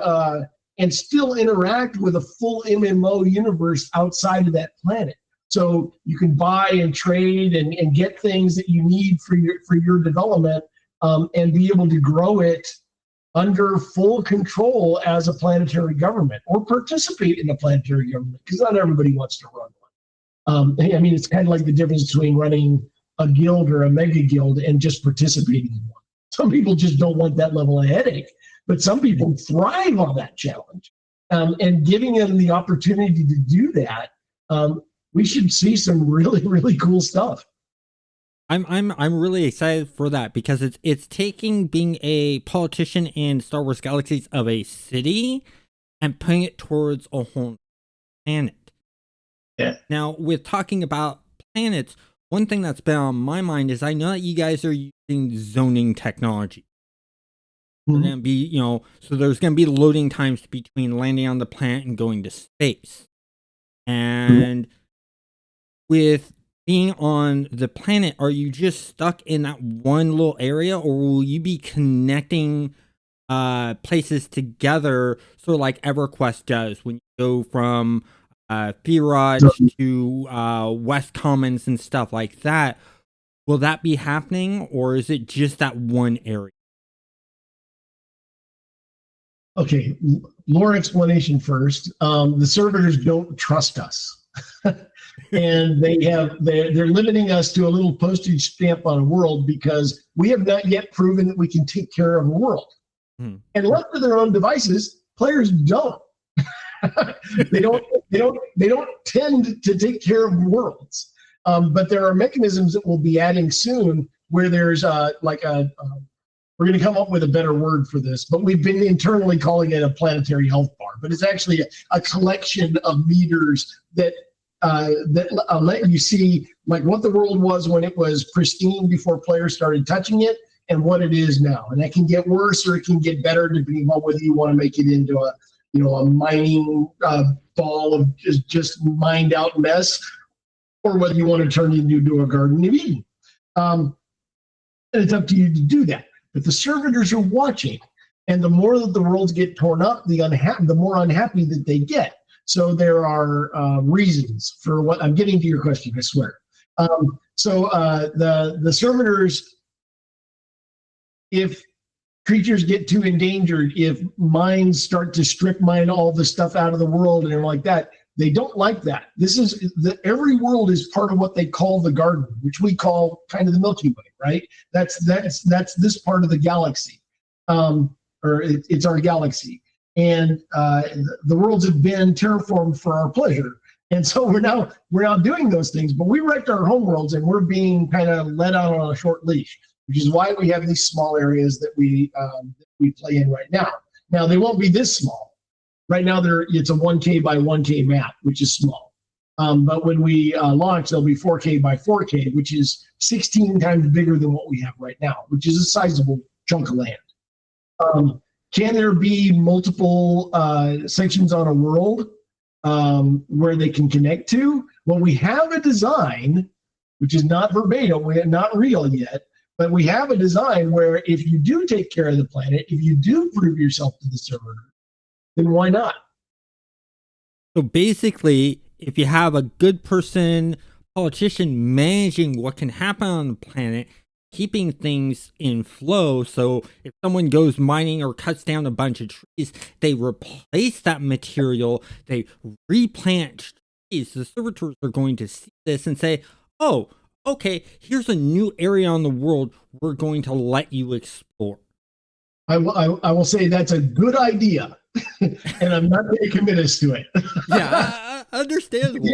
still interact with a full MMO universe outside of that planet. So you can buy and trade and get things that you need for your development, and be able to grow it under full control as a planetary government or participate in a planetary government, because not everybody wants to run one. I mean, it's kind of like the difference between running a guild or a mega guild and just participating in one. Some people just don't want that level of headache, but some people thrive on that challenge. And giving them the opportunity to do that, we should see some really, really cool stuff. I'm really excited for that, because it's taking being a politician in Star Wars Galaxies of a city and putting it towards a whole planet. Yeah. Now, with talking about planets, one thing that's been on my mind is I know that you guys are using zoning technology. They're going to be, so there's going to be loading times between landing on the planet and going to space. And with being on the planet, are you just stuck in that one little area, or will you be connecting places together, sort of like EverQuest does when you go from Firaj to West Commons and stuff like that? Will that be happening, or is it just that one area? Okay, lore explanation first. The servitors don't trust us. And they're limiting us to a little postage stamp on a world because we have not yet proven that we can take care of a world. And left to their own devices, players don't. they don't tend to take care of worlds. But there are mechanisms that we'll be adding soon where there's we're going to come up with a better word for this, but we've been internally calling it a planetary health bar. But it's actually a collection of meters that let you see like what the world was when it was pristine before players started touching it, and what it is now. And that can get worse or it can get better depending on whether you want to make it into a mining ball of just mined out mess, or whether you want to turn it into a Garden of Eden. And it's up to you to do that. But the servitors are watching, and the more that the worlds get torn up, the more unhappy that they get. So there are reasons for what I'm getting to your question, I swear. The servitors, if creatures get too endangered, if mines start to strip mine all the stuff out of the world and like that, they don't like that. Every world is part of what they call the garden, which we call kind of the Milky Way, right? That's this part of the galaxy, it's our galaxy. And the worlds have been terraformed for our pleasure. And so we're now doing those things, but we wrecked our home worlds and we're being kind of let out on a short leash, which is why we have these small areas that we play in right now. Now they won't be this small. Right now it's a 1K by 1K map, which is small. But when we launch, they'll be 4K by 4K, which is 16 times bigger than what we have right now, which is a sizable chunk of land. Can there be multiple sections on a world where they can connect to? Well, we have a design, which is not verbatim, not real yet, but we have a design where if you do take care of the planet, if you do prove yourself to the server, then why not? So basically, if you have a good politician managing what can happen on the planet, keeping things in flow, so if someone goes mining or cuts down a bunch of trees, they replace that material, they replant trees. The servitors are going to see this and say, oh, okay, here's a new area on the world we're going to let you explore. I will say that's a good idea. And I'm not going to commit us to it. Yeah, understandable.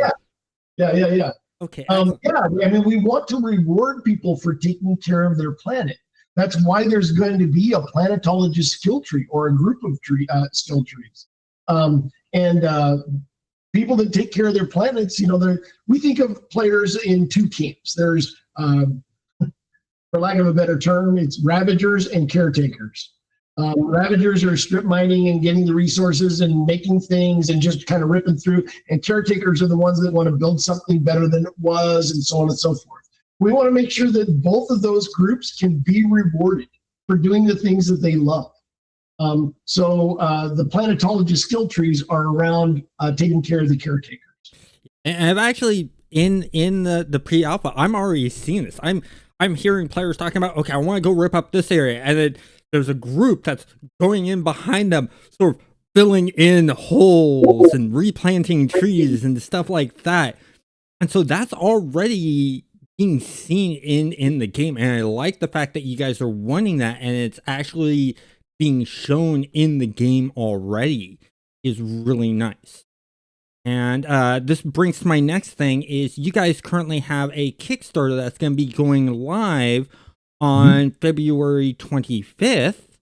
Yeah. Okay. I mean, we want to reward people for taking care of their planet. That's why there's going to be a planetologist skill tree or a group of skill trees. People that take care of their planets, we think of players in two camps. There's, for lack of a better term, it's ravagers and caretakers. Ravagers are strip mining and getting the resources and making things and just kind of ripping through. And caretakers are the ones that want to build something better than it was, and so on and so forth. We want to make sure that both of those groups can be rewarded for doing the things that they love. The planetologist skill trees are around taking care of the caretakers. And I've actually in the pre-alpha, I'm already seeing this. I'm hearing players talking about, okay, I want to go rip up this area, and then there's a group that's going in behind them, sort of filling in holes and replanting trees and stuff like that. And so that's already being seen in the game. And I like the fact that you guys are wanting that, and it's actually being shown in the game already is really nice. And this brings to my next thing is you guys currently have a Kickstarter that's going to be going live on February 25th.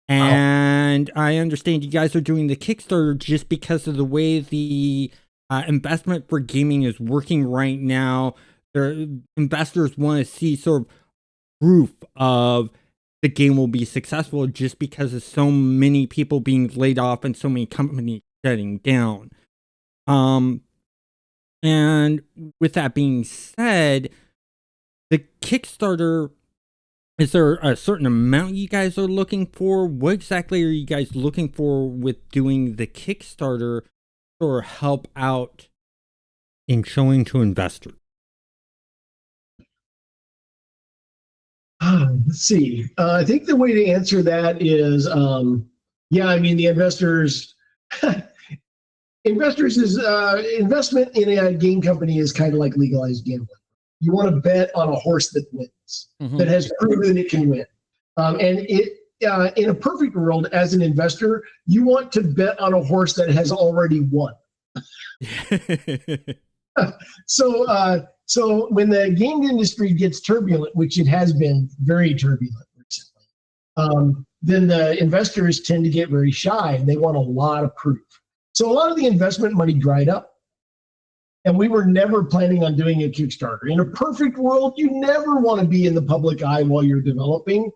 And I understand you guys are doing the Kickstarter just because of the way the investment for gaming is working right now. Their investors want to see sort of proof of the game will be successful just because of so many people being laid off and so many companies shutting down. And with that being said, the Kickstarter, is there a certain amount you guys are looking for? What exactly are you guys looking for with doing the Kickstarter or help out in showing to investors? Let's see. I think the way to answer that is, yeah, I mean, the investors, investors is investment in a game company is kind of like legalized gambling. You want to bet on a horse that wins, that has proven it can win. And it, in a perfect world, as an investor, you want to bet on a horse that has already won. So when the game industry gets turbulent, which it has been very turbulent recently, then the investors tend to get very shy and they want a lot of proof. So a lot of the investment money dried up. And we were never planning on doing a Kickstarter. In a perfect world, you never want to be in the public eye while you're developing,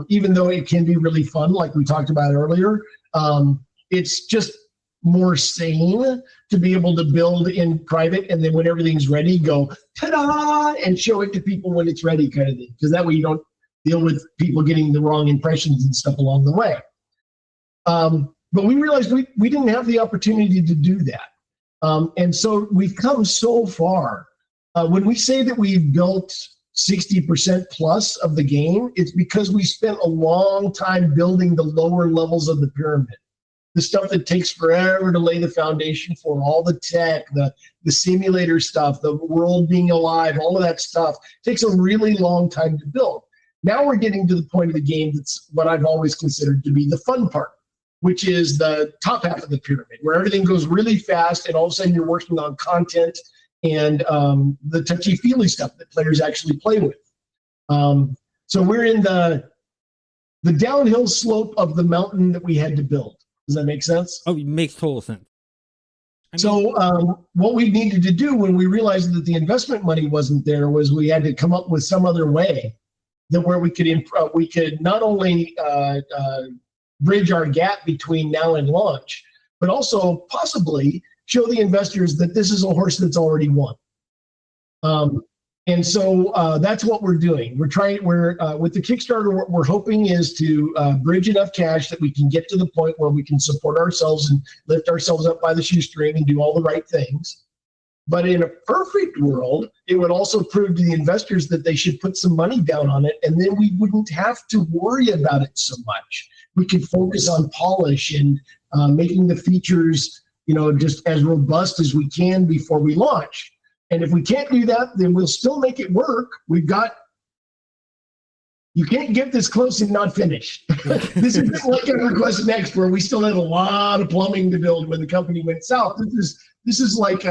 even though it can be really fun, like we talked about earlier. It's just more sane to be able to build in private, and then when everything's ready, go ta-da and show it to people when it's ready, kind of thing. Because that way you don't deal with people getting the wrong impressions and stuff along the way. But we realized we didn't have the opportunity to do that. And so we've come so far. When we say that we've built 60% plus of the game, it's because we spent a long time building the lower levels of the pyramid. The stuff that takes forever to lay the foundation for, all the tech, the simulator stuff, the world being alive, all of that stuff takes a really long time to build. Now we're getting to the point of the game that's what I've always considered to be the fun part, which is the top half of the pyramid, where everything goes really fast and all of a sudden you're working on content and the touchy-feely stuff that players actually play with. So we're in the downhill slope of the mountain that we had to build. Does that make sense? Oh, it makes total sense. So what we needed to do when we realized that the investment money wasn't there was we had to come up with some other way that where we could not only bridge our gap between now and launch, but also possibly show the investors that this is a horse that's already won. And so that's what we're doing. With the Kickstarter, what we're hoping is to bridge enough cash that we can get to the point where we can support ourselves and lift ourselves up by the shoestring and do all the right things. But in a perfect world, it would also prove to the investors that they should put some money down on it, and then we wouldn't have to worry about it so much. We could focus on polish and making the features, just as robust as we can before we launch. And if we can't do that, then we'll still make it work. You can't get this close and not finish. This isn't like EverQuest Next, where we still had a lot of plumbing to build when the company went south. This is like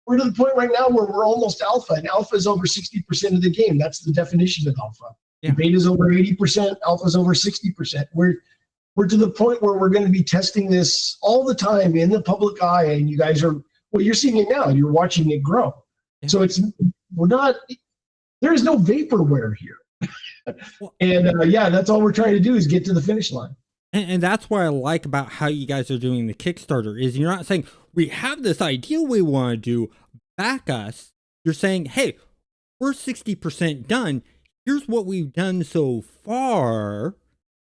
we're to the point right now where we're almost alpha, and alpha is over 60% of the game. That's the definition of alpha. Yeah. Beta is over 80%, alpha is over 60%. We're to the point where we're going to be testing this all the time in the public eye, and you guys are, well, you're seeing it now. You're watching it grow. Yeah. So there is no vaporware here. And that's all we're trying to do is get to the finish line. And that's what I like about how you guys are doing the Kickstarter is you're not saying, we have this idea we want to do, back us. You're saying, hey, we're 60% done. Here's what we've done so far.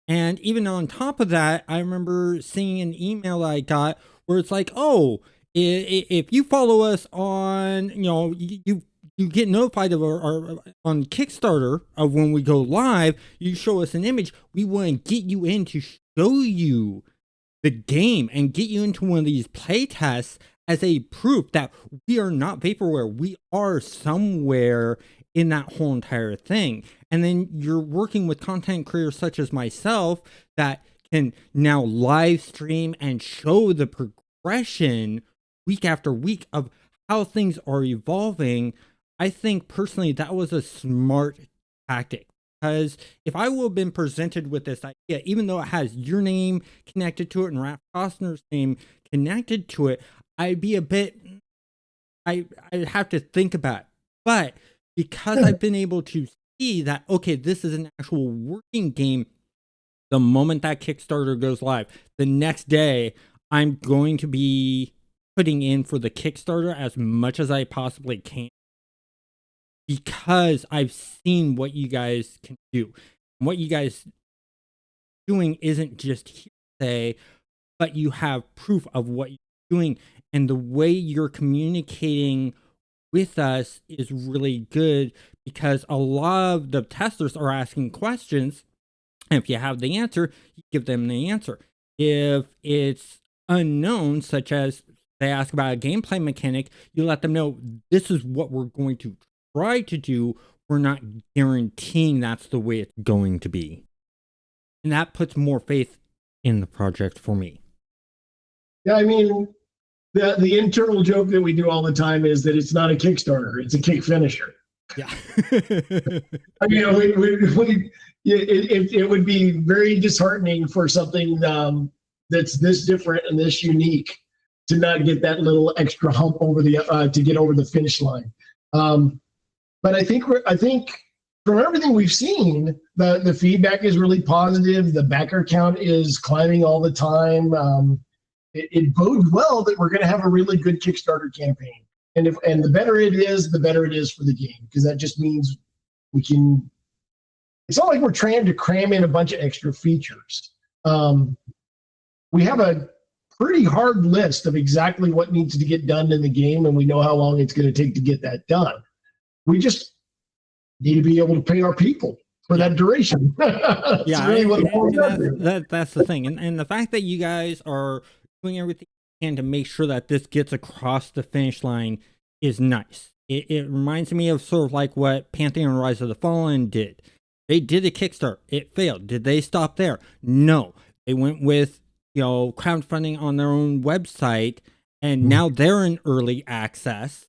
And even on top of that, I remember seeing an email I got where it's like, oh, if you follow us on, you you get notified of our on Kickstarter of when we go live. You show us an image. We want to get you in to show you the game and get you into one of these play tests as a proof that we are not vaporware. We are somewhere in that whole entire thing. And then you're working with content creators such as myself that can now live stream and show the progression week after week of how things are evolving. I think personally that was a smart tactic, because if I would have been presented with this idea, even though it has your name connected to it and Raph Costner's name connected to it, I'd be a bit, I'd have to think about it. But because I've been able to see that, okay, this is an actual working game, the moment that Kickstarter goes live, the next day, I'm going to be putting in for the Kickstarter as much as I possibly can, because I've seen what you guys can do. What you guys doing isn't just hearsay, but you have proof of what you're doing, and the way you're communicating with us is really good, because a lot of the testers are asking questions, and if you have the answer, you give them the answer. If it's unknown, such as they ask about a gameplay mechanic, you let them know this is what we're going to try to do. We're not guaranteeing that's the way it's going to be. And that puts more faith in the project for me. Yeah, I mean, the internal joke that we do all the time is that it's not a Kickstarter, it's a kick finisher. Yeah. I mean, it would be very disheartening for something that's this different and this unique to not get that little extra hump over the to get over the finish line. But I think from everything we've seen, the feedback is really positive. The backer count is climbing all the time. It bodes well that we're going to have a really good Kickstarter campaign. And the better it is, the better it is for the game, because that just means we can. It's not like we're trying to cram in a bunch of extra features. We have a pretty hard list of exactly what needs to get done in the game, and we know how long it's going to take to get that done. We just need to be able to pay our people for that duration. That's really that's the thing. And the fact that you guys are doing everything you can to make sure that this gets across the finish line is nice. It reminds me of sort of like what Pantheon Rise of the Fallen did. They did a Kickstarter. It failed. Did they stop there? No. They went with, crowdfunding on their own website, and now they're in early access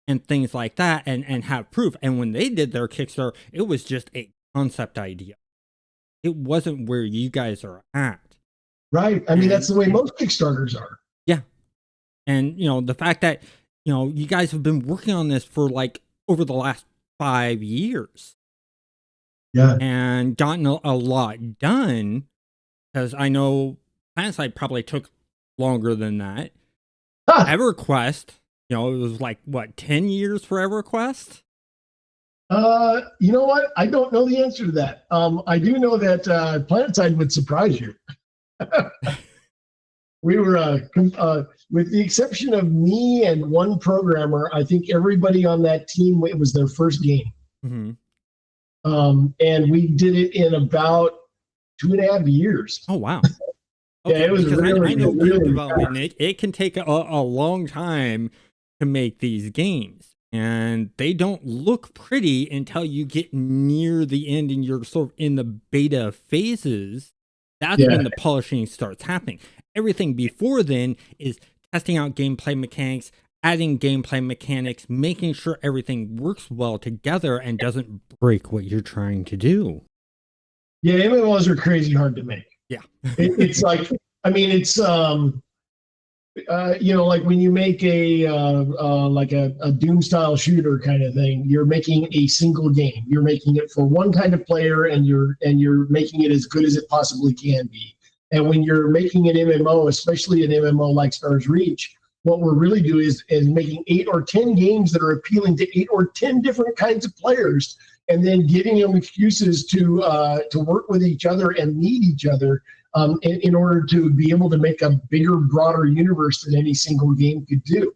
and things like that, and have proof. And when they did their Kickstarter, it was just a concept idea. It wasn't where you guys are at. Right. I mean, that's the way most Kickstarters are. Yeah. And, the fact that, you guys have been working on this for like over the last 5 years. Yeah. And gotten a lot done, because I know PlanetSide probably took longer than that. EverQuest, it was like, 10 years for EverQuest? You know what? I don't know the answer to that. I do know that PlanetSide would surprise you. We were, with the exception of me and one programmer, I think everybody on that team, it was their first game. Mm-hmm. And we did it in about 2.5 years. Oh, wow. Okay, yeah, it was really, I know really game development, it can take a long time to make these games. And they don't look pretty until you get near the end and you're sort of in the beta phases. That's when the polishing starts happening. Everything before then is testing out gameplay mechanics, adding gameplay mechanics, making sure everything works well together and doesn't break what you're trying to do. Yeah, MMOs are crazy hard to make. Yeah. It's like, I mean, it's, like when you make a Doom style shooter kind of thing, you're making a single game. You're making it for one kind of player, and you're making it as good as it possibly can be. And when you're making an MMO, especially an MMO like Stars Reach, what we're really doing is making 8 or 10 games that are appealing to 8 or 10 different kinds of players, and then giving them excuses to work with each other and need each other in order to be able to make a bigger, broader universe than any single game could do.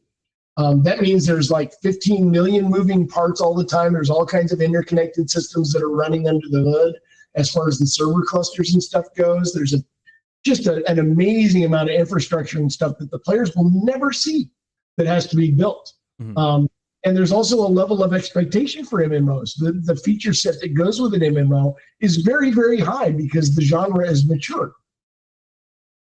That means there's like 15 million moving parts all the time. There's all kinds of interconnected systems that are running under the hood as far as the server clusters and stuff goes. There's an amazing amount of infrastructure and stuff that the players will never see that has to be built. Mm-hmm. And there's also a level of expectation for MMOs. The feature set that goes with an MMO is very, very high because the genre is mature.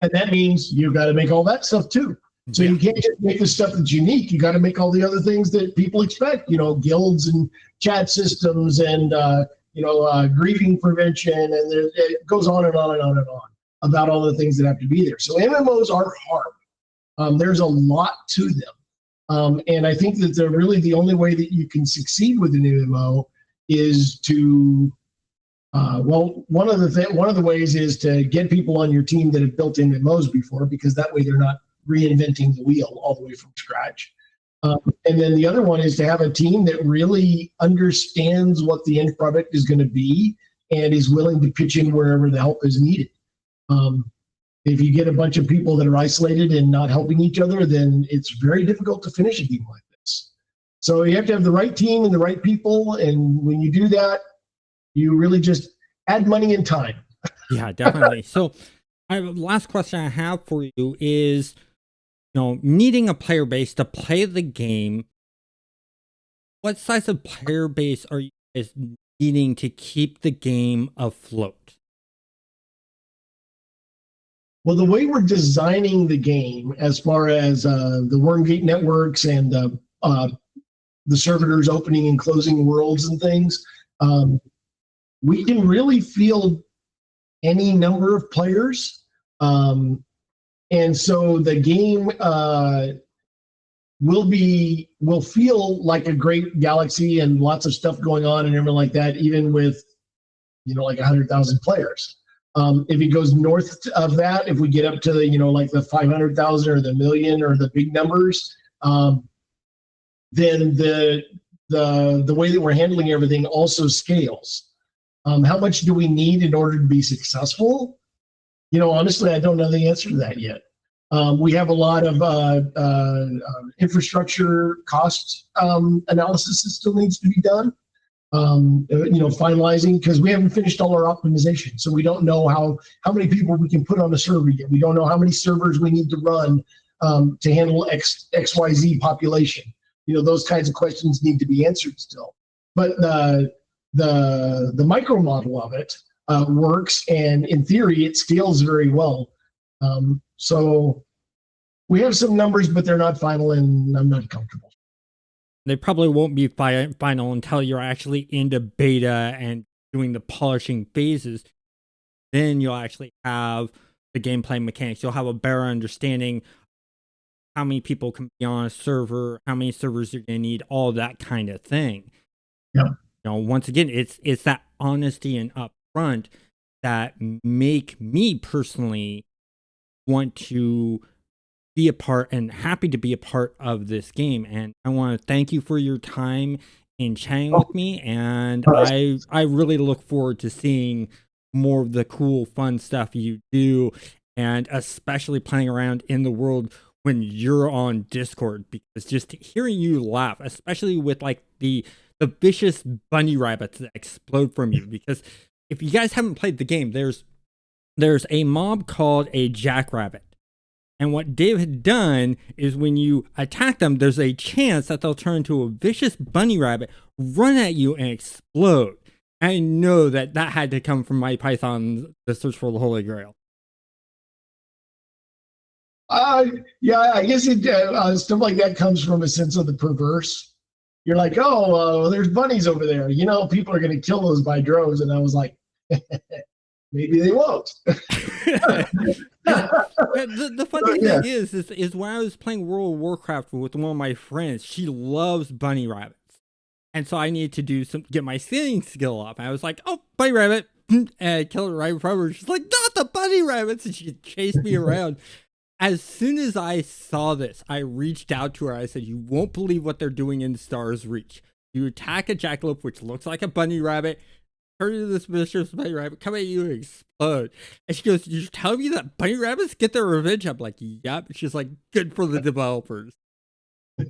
And that means you've got to make all that stuff too. So you can't just make the stuff that's unique. You got to make all the other things that people expect, guilds and chat systems and, grieving prevention. And it goes on and on and on and on about all the things that have to be there. So MMOs are hard. There's a lot to them. And I think that they're really the only way that you can succeed with an MMO is to, one of the ways is to get people on your team that have built MMOs before, because that way they're not reinventing the wheel all the way from scratch. And then the other one is to have a team that really understands what the end product is going to be and is willing to pitch in wherever the help is needed. If you get a bunch of people that are isolated and not helping each other, then it's very difficult to finish a game like this. So you have to have the right team and the right people. And when you do that, you really just add money and time. Yeah, definitely. So last question I have for you is, needing a player base to play the game, what size of player base are you guys needing to keep the game afloat? Well, the way we're designing the game, as far as the Wormgate networks and the servitors opening and closing worlds and things, we can really field any number of players. And so the game will feel like a great galaxy and lots of stuff going on and everything like that, even with, like 100,000 players. If it goes north of that, if we get up to the, like the 500,000 or the million or the big numbers, then the way that we're handling everything also scales. How much do we need in order to be successful? Honestly, I don't know the answer to that yet. We have a lot of infrastructure cost analysis that still needs to be done. Finalizing, because we haven't finished all our optimization. So we don't know how many people we can put on a server yet. We don't know how many servers we need to run to handle XYZ population. Those kinds of questions need to be answered still. But the micro model of it works, and in theory, it scales very well. So we have some numbers, but they're not final, and I'm not comfortable. They probably won't be final until you're actually into beta and doing the polishing phases. Then you'll actually have the gameplay mechanics. You'll have a better understanding how many people can be on a server, how many servers you're going to need, all that kind of thing. Yeah. Once again, it's that honesty and upfront that make me personally want to be a part and happy to be a part of this game. And I want to thank you for your time in chatting with me. And I really look forward to seeing more of the cool, fun stuff you do, and especially playing around in the world when you're on Discord, because just hearing you laugh, especially with like the vicious bunny rabbits that explode from you. Because if you guys haven't played the game, there's a mob called a jackrabbit. And what Dave had done is when you attack them, there's a chance that they'll turn into a vicious bunny rabbit, run at you, and explode. I know that had to come from my Python, the search for the Holy Grail. Yeah, I guess stuff like that comes from a sense of the perverse. You're like, there's bunnies over there. People are going to kill those by droves. And I was like, maybe they won't. The funny thing is when I was playing World of Warcraft with one of my friends, she loves bunny rabbits. And so I needed to get my singing skill up. And I was like, bunny rabbit. And I killed her right from her. She's like, not the bunny rabbits. And she chased me around. As soon as I saw this, I reached out to her. I said, you won't believe what they're doing in Star's Reach. You attack a jackalope, which looks like a bunny rabbit, turn into this vicious bunny rabbit, come at you and explode. And she goes, you're telling me that bunny rabbits get their revenge? I'm like, yep. She's like, good for the developers. But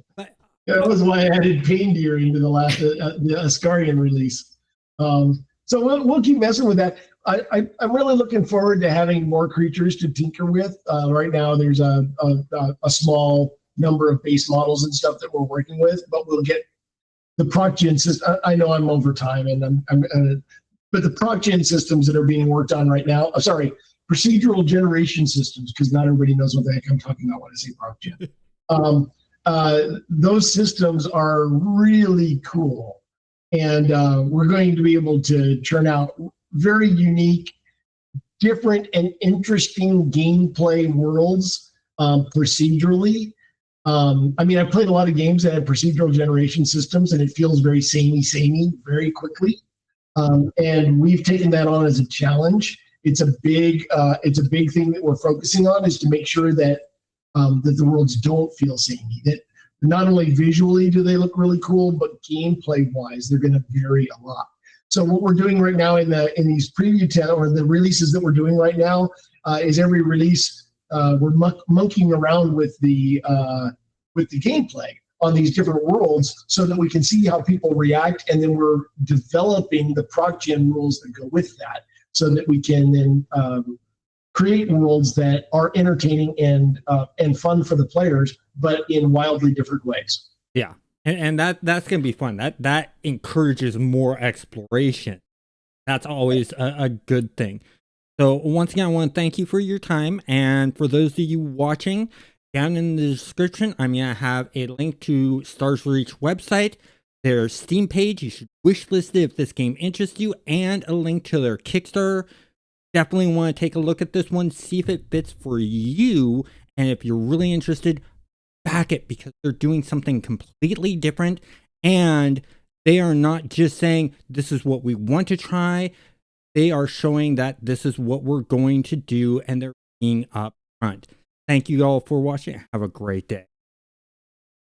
That was why I added Pain Deer into the last the Ascarian release. So we'll keep messing with that. I'm really looking forward to having more creatures to tinker with. Right now, there's a small number of base models and stuff that we're working with, but we'll get the proc gen system. I know I'm over time, and but the proc gen systems that are being worked on right now. Sorry, procedural generation systems, because not everybody knows what the heck I'm talking about when I say proc gen. Those systems are really cool, and we're going to be able to churn out very unique, different, and interesting gameplay worlds procedurally. I mean, I've played a lot of games that have procedural generation systems, and it feels very samey very quickly. And we've taken that on as a challenge. It's a big thing that we're focusing on, is to make sure that that the worlds don't feel samey. That not only visually do they look really cool, but gameplay wise, they're going to vary a lot. So what we're doing right now in these preview or the releases that we're doing right now is every release we're monkeying around with the gameplay on these different worlds so that we can see how people react, and then we're developing the proc gen rules that go with that so that we can then create worlds that are entertaining and fun for the players, but in wildly different ways. yeah, and that's gonna be fun. That encourages more exploration. That's always a good thing. So once again, I want to thank you for your time, and for those of you watching, down in the description, I'm gonna have a link to Stars Reach website, their Steam page. You should wishlist it if this game interests you, and a link to their Kickstarter. Definitely want to take a look at this one, see if it fits for you, and if you're really interested, back it, because they're doing something completely different, and they are not just saying this is what we want to try. They are showing that this is what we're going to do, and they're being upfront. Thank you all for watching. Have a great day.